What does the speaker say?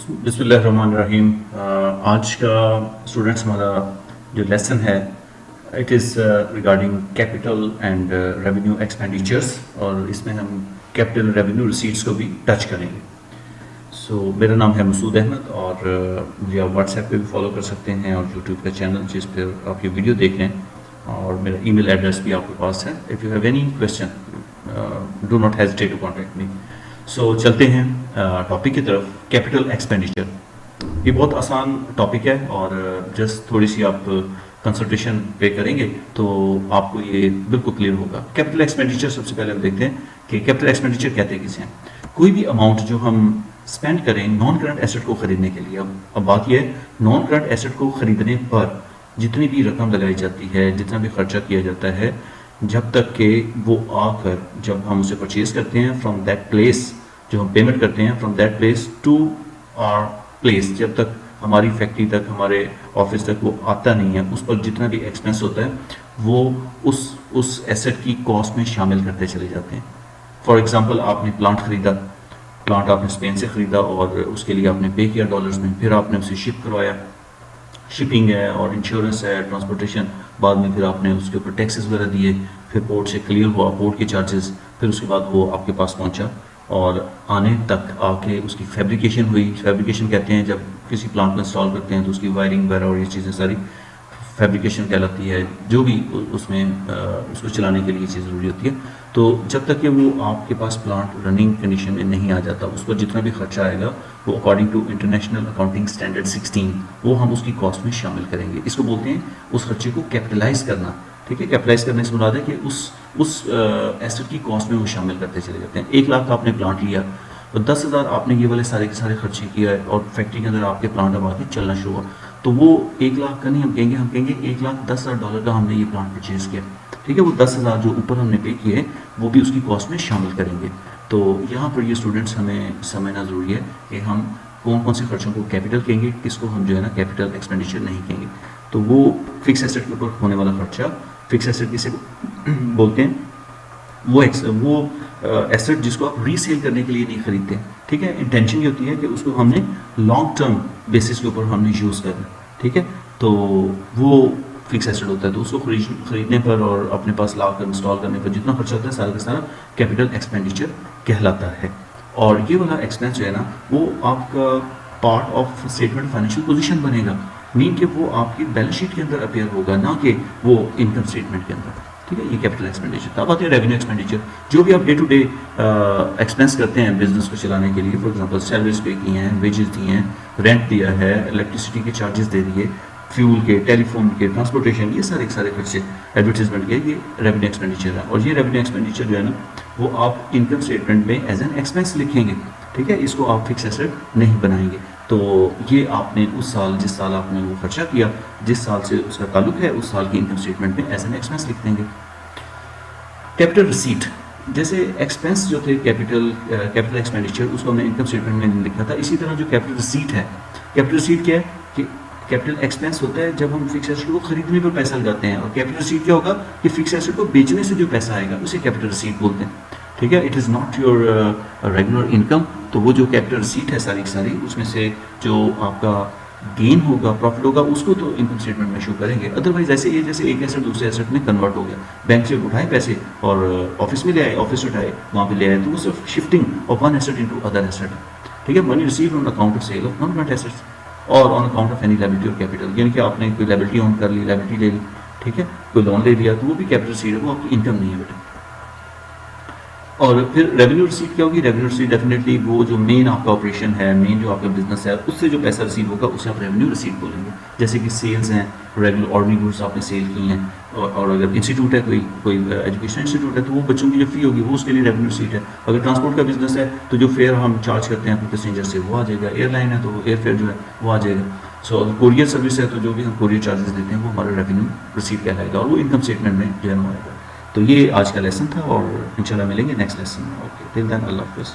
बिस्मिल्लाहिर्रहमानिर्रहीम। आज का स्टूडेंट्स हमारा जो लेसन है it is regarding capital and revenue expenditures, और इसमें हम कैपिटल रेवेन्यू रिसीट्स को भी टच करेंगे। मेरा नाम है मसूद अहमद और मुझे आप व्हाट्सएप पे भी फॉलो कर सकते हैं और यूट्यूब का चैनल जिस पर आप ये वीडियो देख रहे हैं, और मेरा ईमेल एड्रेस भी आपके पास है। If you have any question do not hesitate to contact me. चलते हैं टॉपिक की तरफ। कैपिटल एक्सपेंडिचर ये बहुत आसान टॉपिक है और जस्ट थोड़ी सी आप कंसल्टेशन पे करेंगे तो आपको ये बिल्कुल क्लियर होगा। कैपिटल एक्सपेंडिचर सबसे पहले हम देखते हैं कि कैपिटल एक्सपेंडिचर कहते किसे हैं। कोई भी अमाउंट जो हम स्पेंड करें नॉन करंट एसेट को खरीदने के लिए। अब बात यह है, नॉन करंट एसेट को खरीदने पर जितनी भी रकम लगाई जाती है, जितना भी खर्चा किया जाता है, जब तक कि वो आकर जब हम उसे परचेज करते हैं फ्रॉम दैट प्लेस, जो हम पेमेंट करते हैं from that place to our place, जब तक हमारी फैक्ट्री तक, हमारे ऑफिस तक वो आता नहीं है, उस पर जितना भी एक्सपेंस होता है वो उस एसेट की कॉस्ट में शामिल करते चले जाते हैं। फॉर एग्जांपल, आपने प्लांट खरीदा, प्लांट आपने स्पेन से खरीदा और उसके लिए आपने पे किया डॉलर्स में, फिर आपने उसे शिप करवाया, शिपिंग है और इंश्योरेंस है, ट्रांसपोर्टेशन, बाद में फिर आपने उसके ऊपर टैक्सेस वगैरह दिए, फिर पोर्ट से क्लियर हुआ, पोर्ट के चार्जेस, फिर उसके बाद वो आपके पास पहुंचा और आने तक आके उसकी फैब्रिकेशन हुई। फैब्रिकेशन कहते हैं जब किसी प्लांट को इंस्टॉल करते हैं तो उसकी वायरिंग वगैरह और ये चीज़ें सारी फैब्रिकेशन कहलाती है, जो भी उसमें उसको चलाने के लिए चीज़ ज़रूरी होती है। तो जब तक कि वो आपके पास प्लांट रनिंग कंडीशन में नहीं आ जाता, उस पर जितना भी खर्चा आएगा वो according to international accounting standard 16 वो हम उसकी कॉस्ट में शामिल करेंगे। इसको बोलते हैं उस खर्चे को कैपिटलाइज करना। ठीक है, कैपिटलाइज करने से मुराद है कि उस एसेट की कॉस्ट में वो शामिल करते चले जाते हैं। 1 लाख का आपने प्लांट लिया तो 10,000 आपने ये वाले सारे के सारे खर्चे किया है और फैक्ट्री के अंदर आपके प्लांट अब आके चलना शुरू हुआ, तो वो 1 लाख का नहीं हम कहेंगे $1,10,000 का हमने ये प्लांट परचेज किया। ठीक है, वो 10,000 जो ऊपर हमने पे किए वो भी उसकी कॉस्ट में शामिल करेंगे। तो यहाँ पर ये स्टूडेंट्स हमें समझना ज़रूरी है कि हम कौन कौन से खर्चों को कैपिटल कहेंगे, किसको हम जो है ना कैपिटल एक्सपेंडिचर नहीं कहेंगे। तो वो फिक्स एसेट के ऊपर होने वाला खर्चा, फिक्स एसेट किसे बोलते हैं, वो एसेट जिसको आप रीसेल करने के लिए नहीं खरीदते। ठीक है, इंटेंशन ये होती है कि उसको हमने लॉन्ग टर्म बेसिस के ऊपर हमने यूज़ करना। ठीक है, तो वो फिक्स एसेट होता है, तो उसको खरीदने पर और अपने पास लाकर इंस्टॉल करने पर जितना खर्चा होता है सारा का सारा कैपिटल एक्सपेंडिचर कहलाता है। और ये वाला एक्सपेंस जो है ना वो आपका part of statement financial position बनेगा, मीन कि वो आपकी बैलेंस शीट के अंदर अपेयर होगा, ना कि वो इनकम स्टेटमेंट के अंदर। ठीक है, ये कैपिटल एक्सपेंडिचर था। अब आते हैं रेवेन्यू एक्सपेंडिचर, जो भी आप डे टू डे एक्सपेंस करते हैं बिजनेस को चलाने के लिए। फॉर एग्जांपल, सैलरीज पे की हैं, वेजेस दी हैं, रेंट दिया है, इलेक्ट्रिसिटी के चार्जेस दे दिए, फ्यूल के, टेलीफोन के, ट्रांसपोर्टेशन, ये सारे खर्चे, एडवर्टीजमेंट के, ये रेवेन्यू एक्सपेंडिचर है। और ये रेवेन्यू एक्सपेंडिचर जो है ना वो आप इनकम स्टेटमेंट में एज एन एक्सपेंस लिखेंगे। ठीक है, इसको आप फिक्स एसेट नहीं बनाएंगे। तो ये आपने उस साल, जिस साल आपने वो खर्चा किया, जिस साल से उसका ताल्लुक है, उस साल की इनकम स्टेटमेंट में एज एन एक्सपेंस लिख देंगे। कैपिटल रिसीट, जैसे एक्सपेंस जो थे कैपिटल एक्सपेंडिचर, उसको हमने इनकम स्टेटमेंट में लिखा था। इसी तरह जो कैपिटल रिसीट है, कैपिटल रिसीट क्या है कि कैपिटल एक्सपेंस होता है जब हम फिक्स एसेट को खरीदने पर पैसा लगाते हैं, और कैपिटल रिसीट क्या होगा कि फिक्स एसेट को बेचने से जो पैसा आएगा उसे कैपिटल रिसीट बोलते हैं। ठीक है, it is not your regular income. तो वो जो कैपिटल रिसीट है सारी की सारी, उसमें से जो आपका गेन होगा, प्रॉफिट होगा, उसको तो इनकम स्टेटमेंट में शो करेंगे। अदरवाइज ऐसे ये जैसे एक एसेट दूसरे एसेट में कन्वर्ट हो गया, बैंक से उठाए पैसे और ऑफिस में ले आए, ऑफिस से उठाए वहाँ पे ले आए, तो वो सिर्फ shifting of one asset into other asset. ठीक है, money receive on account of sale of non current assets और on account of any liability और कैपिटल, यानी कि आपने कोई लायबिलिटी ऑन कर ली, लायबिलिटी ले ली, ठीक है, कोई लोन ले लिया, तो वो भी कैपिटल रिसीट है, वो आपकी इनकम नहीं है बेटा। और फिर रेवेन्यू रिसीट क्या होगी? रेवेन्यू रिसीट डेफिनेटली वो जो मेन आपका ऑपरेशन है, मेन जो आपका बिजनेस है, उससे जो पैसा रिसीव होगा उसे आप रेवेन्यू रिसीट बोलेंगे। जैसे कि सेल्स हैं, रेगुलर ऑर्डनरी गुड्स आपने सेल की हैं, और अगर इंस्टीट्यूट है, कोई एजुकेशन इंस्टीट्यूट है, तो वो बच्चों की जो फी होगी वो उसके लिए रेवेन्यू रिसीट है। अगर ट्रांसपोर्ट का बिजनेस है तो जो फेयर हम चार्ज करते हैं अपने पैसेंजर से वो आ जाएगा। एयरलाइन है तो एयर फेयर जो है वो आ जाएगा। सो अगर कोरियर सर्विस है तो जो भी हम कोरियर चार्जेस देते हैं वो हमारा रेवेन्यू रिसीट कहलाएगा, और वो इनकम स्टेटमेंट में जो है आएगा। तो ये आज का लेसन था और इंशाल्लाह मिलेंगे नेक्स्ट लेसन में। ओके, टिल देन अल्लाह हाफ़िज़।